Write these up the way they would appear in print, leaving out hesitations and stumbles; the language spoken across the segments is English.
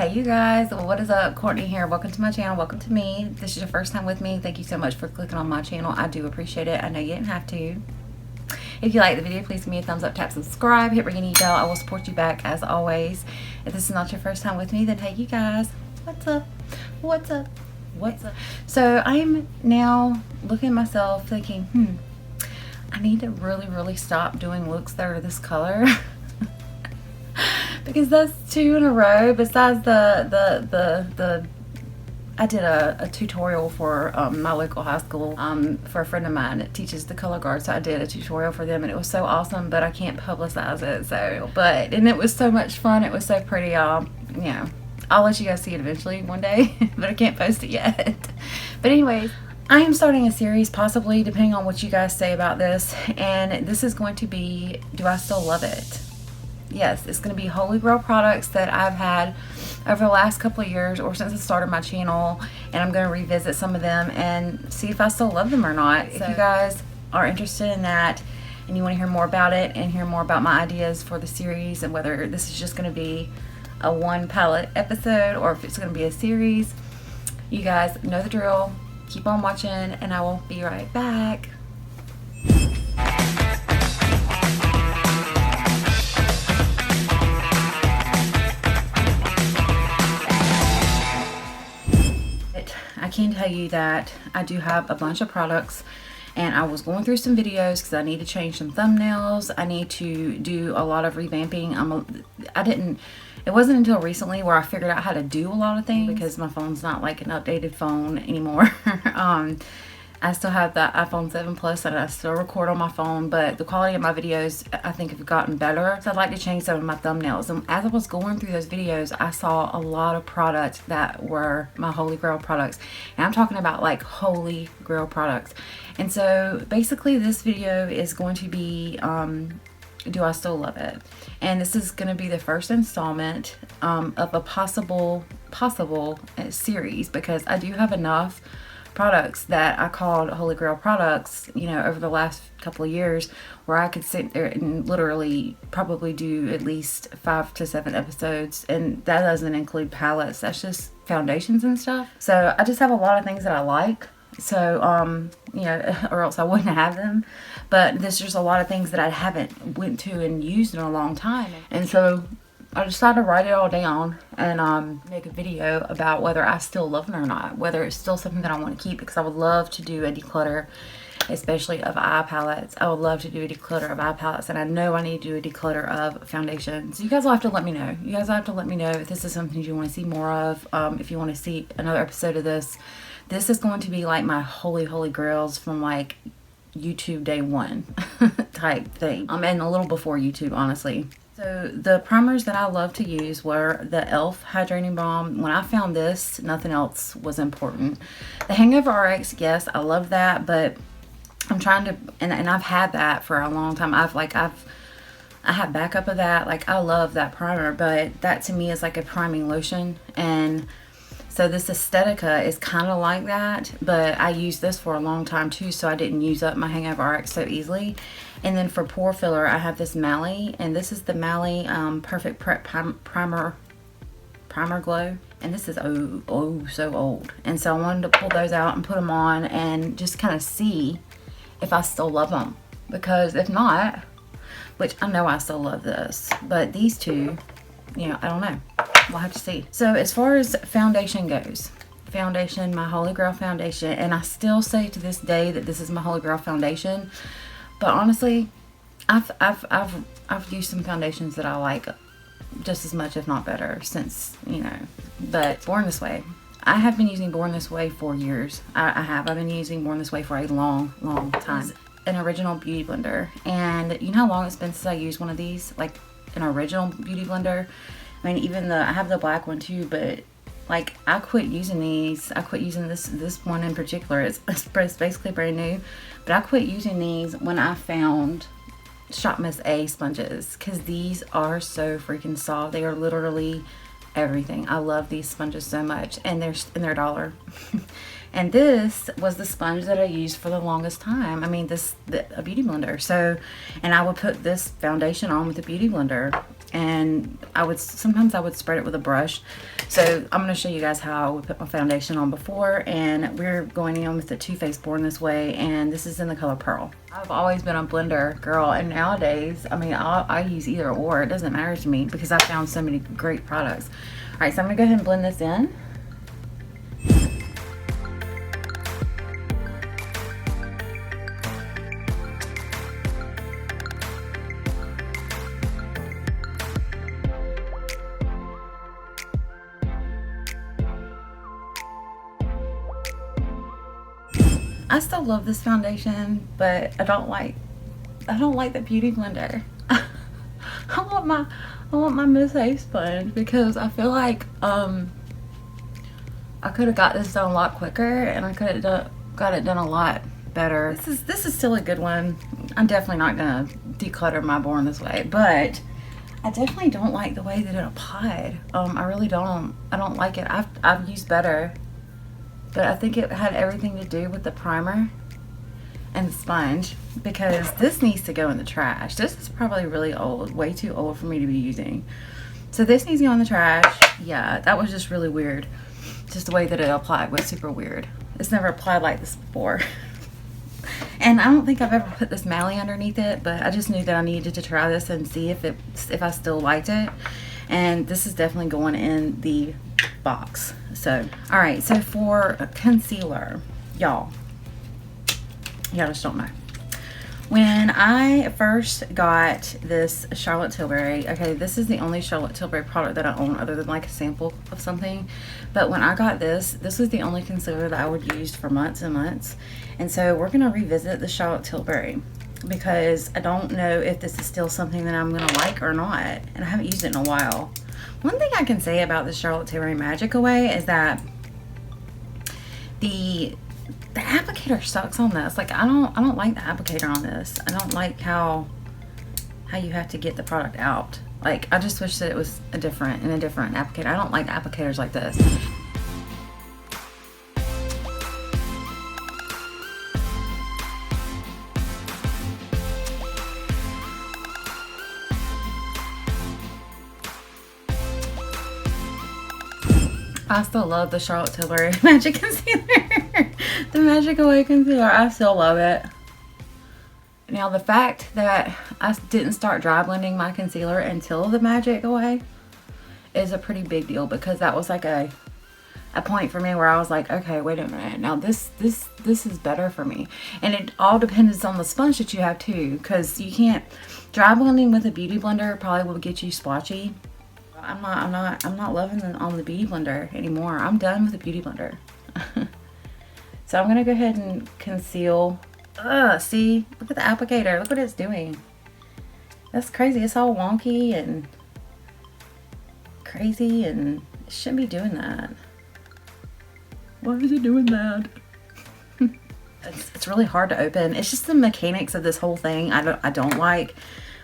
Hey you guys, what is up? Courtney here. Welcome to my channel. Welcome to me. If this is your first time with me, thank you so much for clicking on my channel. I do appreciate it. I know you didn't have to. If you like the video, please give me a thumbs up, tap subscribe, hit ring bell. I will support you back as always. If this is not your first time with me, then hey you guys, what's up? What's up? What's up? So I'm now looking at myself thinking, I need to really stop doing looks that are this color. Because that's 2 in a row. Besides the I did a tutorial for my local high school for a friend of mine that teaches the color guard. So I did a tutorial for them and it was so awesome, but I can't publicize it. So, and it was so much fun. It was so pretty. I'll let you guys see it eventually one day, but I can't post it yet. But anyways, I am starting a series, possibly, depending on what you guys say about this. And this is going to be, do I still love it? Yes, it's going to be Holy Grail products that I've had over the last couple of years or since I started my channel, and I'm going to revisit some of them and see if I still love them or not. So if you guys are interested in that and you want to hear more about it and hear more about my ideas for the series and whether this is just going to be a one palette episode or if it's going to be a series, you guys know the drill. Keep on watching and I will be right back. I can tell you that I do have a bunch of products and I was going through some videos because I need to change some thumbnails. I need to do a lot of revamping. It wasn't until recently where I figured out how to do a lot of things because my phone's not like an updated phone anymore. I still have the iPhone 7 Plus and I still record on my phone, but the quality of my videos I think have gotten better. So I'd like to change some of my thumbnails. And as I was going through those videos, I saw a lot of products that were my Holy Grail products. And I'm talking about like Holy Grail products. And so basically this video is going to be, do I still love it? And this is going to be the first installment of a possible series because I do have enough products that I called Holy Grail products, over the last couple of years where I could sit there and literally probably do at least 5 to 7 episodes, and that doesn't include palettes, that's just foundations and stuff. So I just have a lot of things that I like, so or else I wouldn't have them, but there's just a lot of things that I haven't went to and used in a long time, and so I decided to write it all down and make a video about whether I still love them or not, whether it's still something that I want to keep, because I would love to do a declutter, especially of eye palettes. I would love to do a declutter of eye palettes, and I know I need to do a declutter of foundations. So you guys will have to let me know. You guys will have to let me know if this is something you want to see more of, if you want to see another episode of this. This is going to be like my holy grails from like YouTube day one type thing, and a little before YouTube, honestly. So the primers that I love to use were the e.l.f. Hydrating Balm. When I found this, nothing else was important. The Hangover RX, yes, I love that, but I'm trying to, and I've had that for a long time. I have backup of that. Like, I love that primer, but that to me is like a priming lotion, and so this Aesthetica is kind of like that, but I used this for a long time too, so I didn't use up my Hangover RX so easily. And then for pore filler, I have this Mally, and this is the Mally Perfect Prep Primer Glow. And this is so old. And so I wanted to pull those out and put them on and just kind of see if I still love them. Because if not, which I know I still love this, but these two, I don't know. We'll have to see. So as far as foundation goes, my Holy Grail foundation, and I still say to this day that this is my Holy Grail foundation, but honestly, I've used some foundations that I like just as much, if not better, since, but Born This Way. I have been using Born This Way for years. I've been using Born This Way for a long time. It's an original beauty blender, and you know how long it's been since I used one of these, like an original beauty blender. I mean, even I have the black one too, but like I quit using these. I quit using this one in particular. It's basically brand new, but I quit using these when I found Shop Miss A sponges, because these are so freaking soft. They are literally everything. I love these sponges so much, and they're $1. And this was the sponge that I used for the longest time. I mean, a beauty blender. So, and I would put this foundation on with the beauty blender. and sometimes I would spread it with a brush. So I'm going to show you guys how I would put my foundation on before, and we're going in with the Too Faced Born This Way, and this is in the color Pearl. I've always been a blender girl, and nowadays, I mean, I use either or. It doesn't matter to me because I found so many great products. All right, so I'm going to go ahead and blend this in. I still love this foundation, but I don't like the beauty blender. I want my Miss A sponge because I feel like I could have got this done a lot quicker, and I could have got it done a lot better. This is still a good one. I'm definitely not gonna declutter my Born This Way, but I definitely don't like the way that it applied. I really don't. I don't like it. I've used better. But I think it had everything to do with the primer and the sponge, because this needs to go in the trash. This is probably really old, way too old for me to be using. So this needs to go in the trash. Yeah, that was just really weird. Just the way that it applied was super weird. It's never applied like this before. And I don't think I've ever put this Mally underneath it, but I just knew that I needed to try this and see if I still liked it. And this is definitely going in the box. So, all right, so for concealer, y'all just don't know. When I first got this Charlotte Tilbury, okay, this is the only Charlotte Tilbury product that I own other than like a sample of something. But when I got this was the only concealer that I would use for months and months. And so we're gonna revisit the Charlotte Tilbury because I don't know if this is still something that I'm gonna like or not. And I haven't used it in a while. One thing I can say about the Charlotte Tilbury Magic Away is that the applicator sucks on this. Like I don't like the applicator on this. I don't like how you have to get the product out. Like I just wish that it was a different applicator. I don't like applicators like this. I still love the Charlotte Tilbury Magic Concealer. The Magic Away Concealer. I still love it. Now the fact that I didn't start dry blending my concealer until the Magic Away is a pretty big deal, because that was like a point for me where I was like, okay, wait a minute. Now this is better for me. And it all depends on the sponge that you have too, because you can't, dry blending with a beauty blender probably will get you splotchy. I'm not loving on the beauty blender anymore. I'm done with the beauty blender. So I'm gonna go ahead and conceal. See, look at the applicator. Look what it's doing. That's crazy. It's all wonky and crazy, and it shouldn't be doing that. Why is it doing that? It's really hard to open. It's just the mechanics of this whole thing I don't like.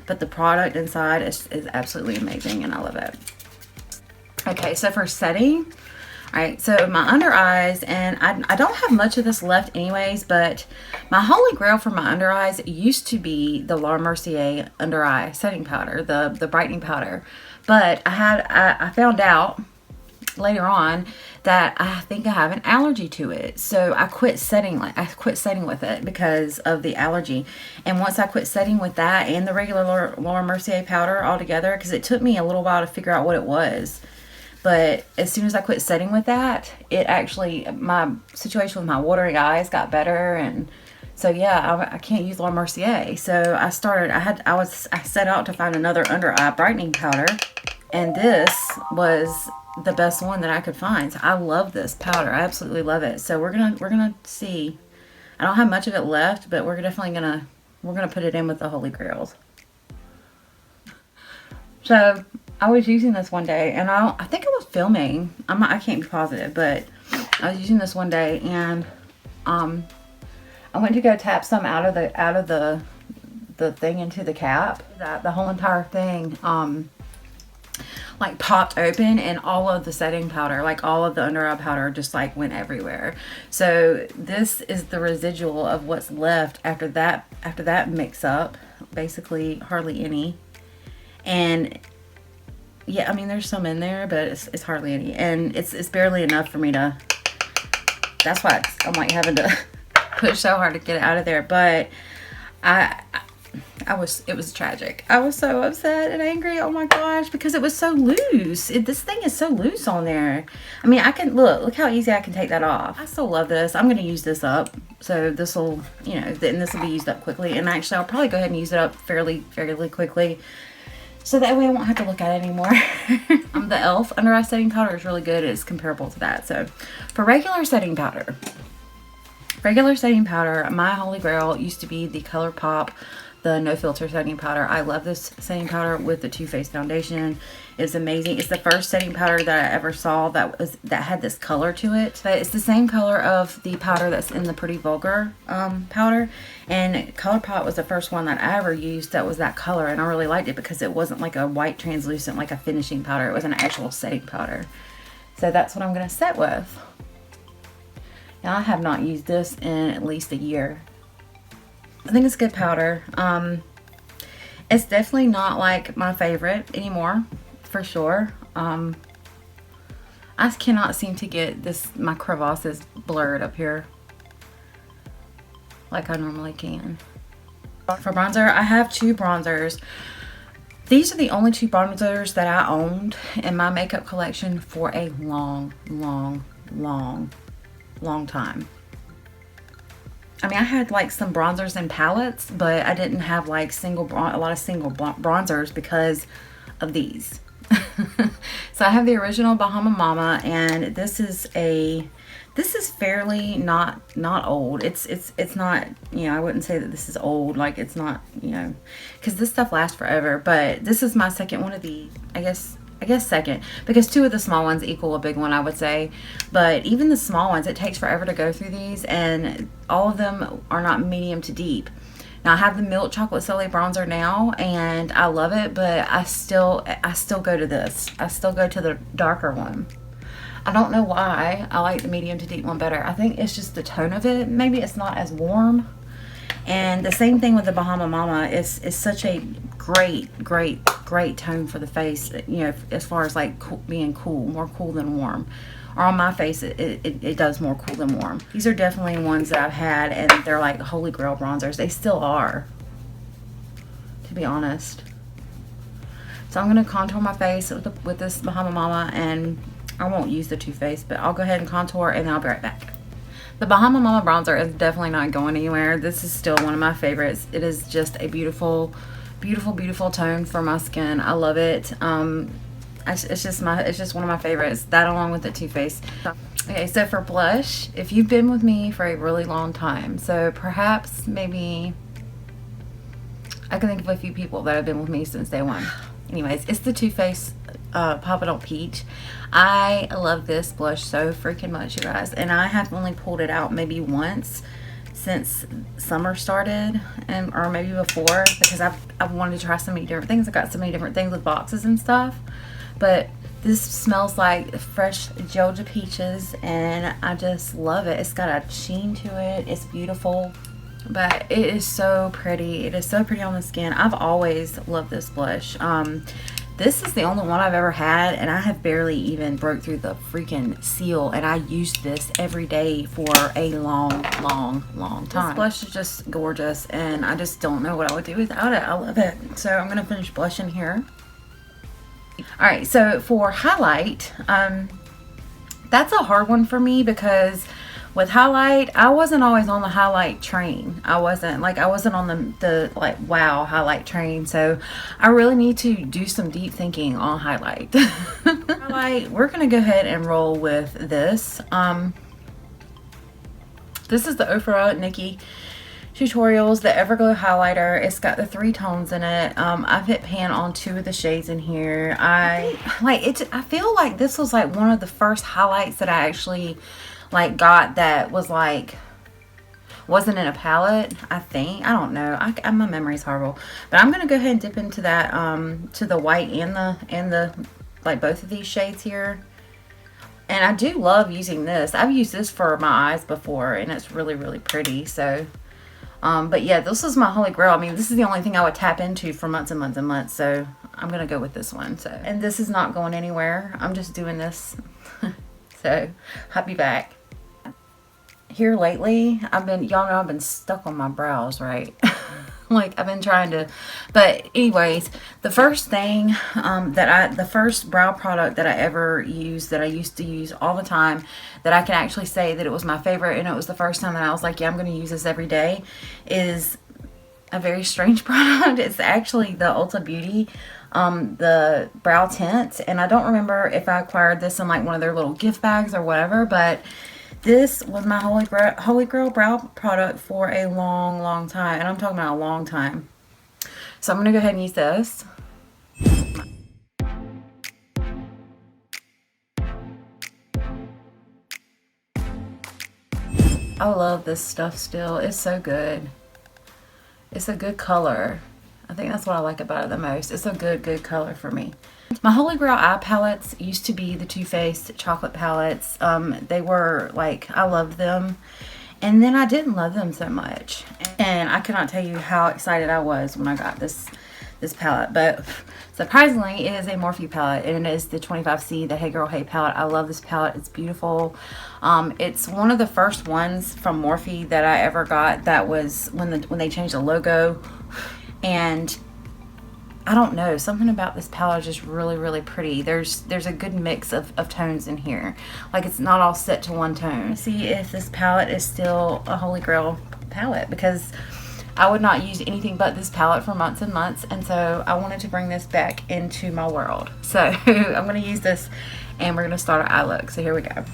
But the product inside is absolutely amazing, and I love it. Okay, so for setting, all right, so my under eyes, and I don't have much of this left anyways, but my holy grail for my under eyes used to be the Laura Mercier under eye setting powder, the brightening powder. But I found out later on that I think I have an allergy to it, so I quit setting with it because of the allergy. And once I quit setting with that and the regular Laura Mercier powder altogether, because it took me a little while to figure out what it was, but as soon as I quit setting with that, it actually, my situation with my watering eyes got better. And so yeah, I can't use Laura Mercier, so I set out to find another under eye brightening powder, and this was the best one that I could find. So I love this powder. I absolutely love it. So we're gonna see. I don't have much of it left, but we're definitely gonna put it in with the Holy Grails. So I was using this one day, and I think I was filming. I can't be positive, but I was using this one day, and I went to go tap some out of the thing into the cap. The whole entire thing like popped open, and all of the setting powder, like all of the under eye powder, just like went everywhere. So this is the residual of what's left after that mix up, basically hardly any. And yeah, I mean, there's some in there, but it's hardly any. And it's barely enough for me to, that's why I'm like having to push so hard to get it out of there. But it was tragic. I was so upset and angry. Oh my gosh, because it was so loose. This thing is so loose on there. I mean, I can, look how easy I can take that off. I still love this. I'm going to use this up. So this will, you know, then this will be used up quickly. And actually, I'll probably go ahead and use it up fairly quickly. So that way I won't have to look at it anymore. The e.l.f. Under Eye Setting Powder is really good. It's comparable to that. So for regular setting powder, my holy grail used to be the ColorPop, the No Filter setting powder. I love this setting powder with the Too Faced foundation. It's amazing. It's the first setting powder that I ever saw that had this color to it. But it's the same color of the powder that's in the Pretty Vulgar powder. And ColorPop was the first one that I ever used that was that color. And I really liked it because it wasn't like a white translucent, like a finishing powder. It was an actual setting powder. So that's what I'm going to set with. Now, I have not used this in at least a year. I think it's good powder. It's definitely not like my favorite anymore, for sure. I cannot seem to get my crevasses blurred up here like I normally can. For bronzer, I have 2 bronzers. These are the only 2 bronzers that I owned in my makeup collection for a long time. I mean, I had like some bronzers and palettes, but I didn't have like a lot of single bronzers because of these. So I have the original Bahama Mama, and this is fairly not old. It's not, you know, I wouldn't say that this is old, like it's not, you know, because this stuff lasts forever. But this is my second one of the, I guess second, because 2 of the small ones equal a big one, I would say. But even the small ones, it takes forever to go through these, and all of them are not medium to deep. Now, I have the Milk Chocolate Soleil bronzer now, and I love it, but I still go to this. I still go to the darker one. I don't know why I like the medium to deep one better. I think it's just the tone of it. Maybe it's not as warm. And the same thing with the Bahama Mama. It's such a great tone for the face, you know, as far as like being cool, more cool than warm. Or on my face, it does more cool than warm. These are definitely ones that I've had, and they're like holy grail bronzers. They still are, to be honest. So I'm going to contour my face with this Bahama Mama, and I won't use the Too Faced, but I'll go ahead and contour, and then I'll be right back. The Bahama Mama bronzer is definitely not going anywhere. This is still one of my favorites. It is just a beautiful tone for my skin. I love it. It's just one of my favorites. That along with the Too Faced. Okay, so for blush, if you've been with me for a really long time, so perhaps maybe I can think of a few people that have been with me since day one. Anyways, it's the Too Faced Papadol Peach. I love this blush so freaking much, you guys, and I have only pulled it out maybe once since summer started, or maybe before, because I've wanted to try so many different things. I got so many different things with boxes and stuff, but this smells like fresh Georgia peaches, and I just love it. It's got a sheen to it. It's beautiful, but it is so pretty. It is so pretty on the skin. I've always loved this blush. This is the only one I've ever had, and I have barely even broke through the freaking seal, and I used this every day for a long time. This blush is just gorgeous, and I just don't know what I would do without it. I love it. So I'm going to finish blushing here. Alright, so for highlight, that's a hard one for me because with highlight, I wasn't always on the highlight train. I wasn't on the like wow highlight train. So I really need to do some deep thinking on highlight. Highlight, we're gonna go ahead and roll with this. This is the Ofra Nikki Tutorials, the Everglow highlighter. It's got the 3 tones in it. I've hit pan on 2 of the shades in here. I feel like this was like one of the first highlights that I actually like got that was like wasn't in a palette. I think, I don't know, my memory's horrible, but I'm gonna go ahead and dip into that to the white and the like both of these shades here. And I do love using this. I've used this for my eyes before, and it's really pretty. So But yeah, this is my holy grail. I mean, this is the only thing I would tap into for months and months and months. So I'm going to go with this one. So, and this is not going anywhere. I'm just doing this. So I'll be back. Here lately, y'all know I've been stuck on my brows, right? Like, I've been trying to, but anyways, the first thing, the first brow product that I ever used, that I used to use all the time, that I can actually say that it was my favorite, and it was the first time that I was like, yeah, I'm going to use this every day, is a very strange product. It's actually the Ulta Beauty, the brow tint, and I don't remember if I acquired this in like one of their little gift bags or whatever, but this was my holy grail brow product for a long time, and I'm talking about a long time. So I'm gonna go ahead and use this. I love this stuff still. It's so good. It's a good color. I think that's what I like about it the most. It's a good color for me. My holy grail eye palettes used to be the Too Faced chocolate palettes. They were like, I loved them, and then I didn't love them so much, and I cannot tell you how excited I was when I got this palette. But surprisingly, it is a Morphe palette, and it is the 25C, the Hey Girl Hey palette. I love this palette. It's beautiful. It's one of the first ones from Morphe that I ever got that was when they changed the logo, and I don't know, something about this palette is just really pretty. There's a good mix of tones in here. Like, it's not all set to one tone. See if this palette is still a holy grail palette, because I would not use anything but this palette for months and months, and so I wanted to bring this back into my world. So I'm going to use this, and we're going to start our eye look. So here we go.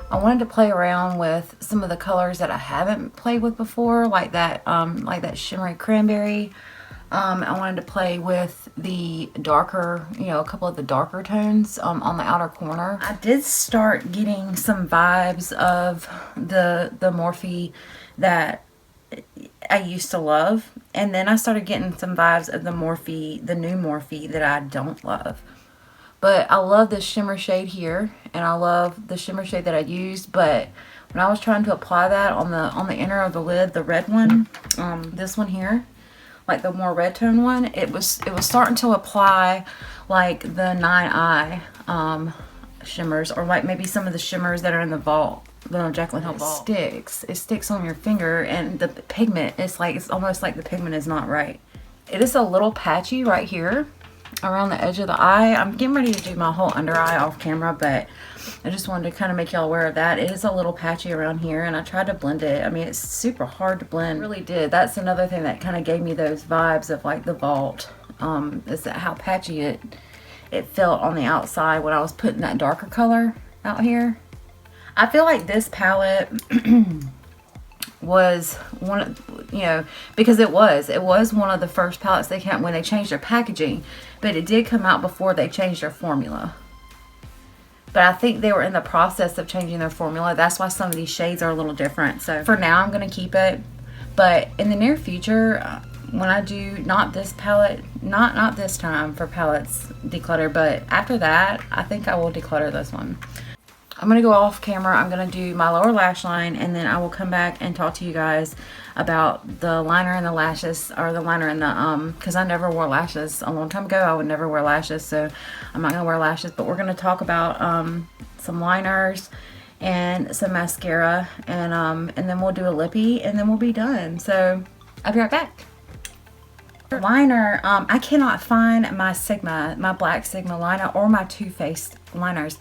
I wanted to play around with some of the colors that I haven't played with before, like that shimmery cranberry. I wanted to play with the darker, a couple of the darker tones on the outer corner. I did start getting some vibes of the Morphe that I used to love, and then I started getting some vibes of the new Morphe that I don't love. But I love this shimmer shade here, and I love the shimmer shade that I used. But when I was trying to apply that on the inner of the lid, the red one, this one here, like the more red tone one, it was starting to apply like the 9i shimmers, or like maybe some of the shimmers that are in the vault, the Jaclyn Hill vault. It sticks on your finger, and the pigment, it's almost like the pigment is not right. It is a little patchy right here around the edge of the eye. I'm getting ready to do my whole under eye off camera, but I just wanted to kind of make y'all aware of that. It is a little patchy around here, and I tried to blend it. I mean, it's super hard to blend. It really did. That's another thing that kind of gave me those vibes of like the vault, is that how patchy it felt on the outside when I was putting that darker color out here. I feel like this palette was one of, you know, because it was one of the first palettes they came when they changed their packaging, but it did come out before they changed their formula. But I think they were in the process of changing their formula. That's why some of these shades are a little different. So for now, I'm going to keep it. But in the near future, when I do, not this palette, not this time for palettes declutter, but after that, I think I will declutter this one. I'm going to go off camera. I'm going to do my lower lash line, and then I will come back and talk to you guys about the liner and the lashes, or the liner and the, because I never wore lashes. A long time ago, I would never wear lashes, so I'm not going to wear lashes, but we're going to talk about some liners and some mascara, and then we'll do a lippy, and then we'll be done. So I'll be right back. Liner, I cannot find my black Sigma liner or my Too Faced liners.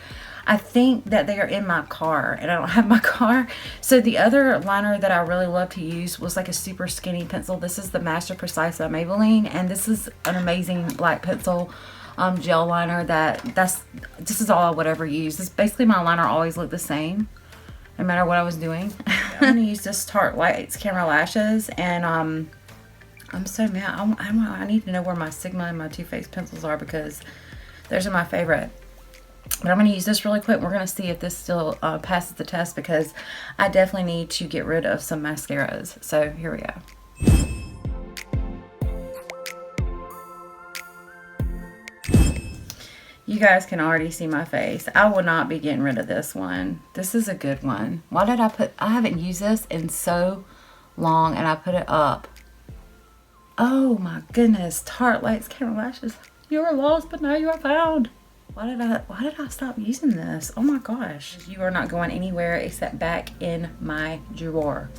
I think that they are in my car, and I don't have my car. So the other liner that I really love to use was like a super skinny pencil. This is the Master Precise by Maybelline, and this is an amazing black pencil gel liner this is all I would ever use. This basically, my liner always looked the same no matter what I was doing. I'm going to use this Tarte Lights Camera Lashes, and I'm so mad. I need to know where my Sigma and my Too Faced pencils are, because those are my favorite. But I'm going to use this really quick. We're going to see if this still passes the test, because I definitely need to get rid of some mascaras. So here we go. You guys can already see my face. I will not be getting rid of this one. This is a good one. Why did I haven't used this in so long, and I put it up. Oh my goodness. Tarte Lights Camera Lashes. You were lost, but now you are found. Why did I stop using this? Oh my gosh. You are not going anywhere except back in my drawer.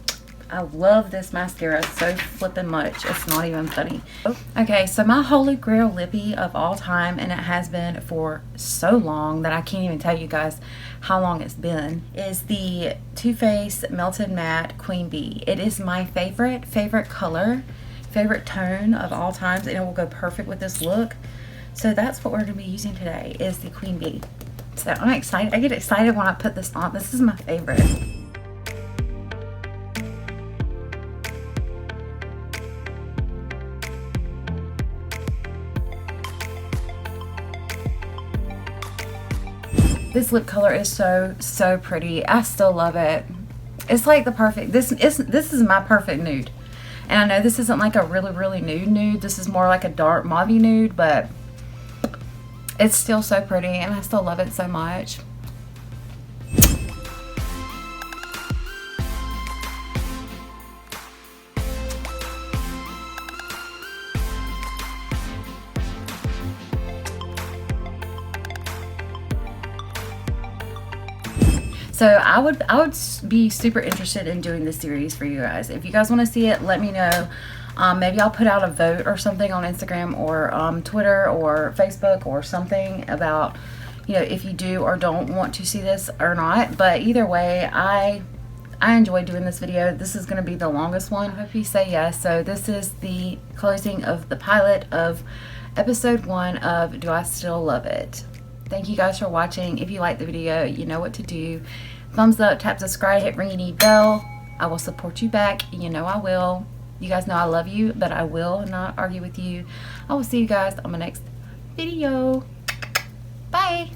I love this mascara so flippin' much. It's not even funny. Okay, so my holy grail lippy of all time, and it has been for so long that I can't even tell you guys how long it's been, is the Too Faced Melted Matte Queen Bee. It is my favorite color, favorite tone of all times, and it will go perfect with this look. So that's what we're going to be using today, is the Queen Bee. So I'm excited. I get excited when I put this on. This is my favorite. This lip color is so pretty. I still love it. It's like the perfect, this is my perfect nude. And I know this isn't like a really nude. This is more like a dark mauve nude, but it's still so pretty, and I still love it so much. So I would be super interested in doing this series for you guys. If you guys want to see it, let me know. Maybe I'll put out a vote or something on Instagram or Twitter or Facebook or something about, you know, if you do or don't want to see this or not. But either way, I enjoyed doing this video. This is going to be the longest one. I hope you say yes. So this is the closing of the pilot of episode 1 of Do I Still Love It? Thank you guys for watching. If you like the video, you know what to do. Thumbs up, tap subscribe, hit ringy bell. I will support you back. You know I will. You guys know I love you, but I will not argue with you. I will see you guys on my next video. Bye.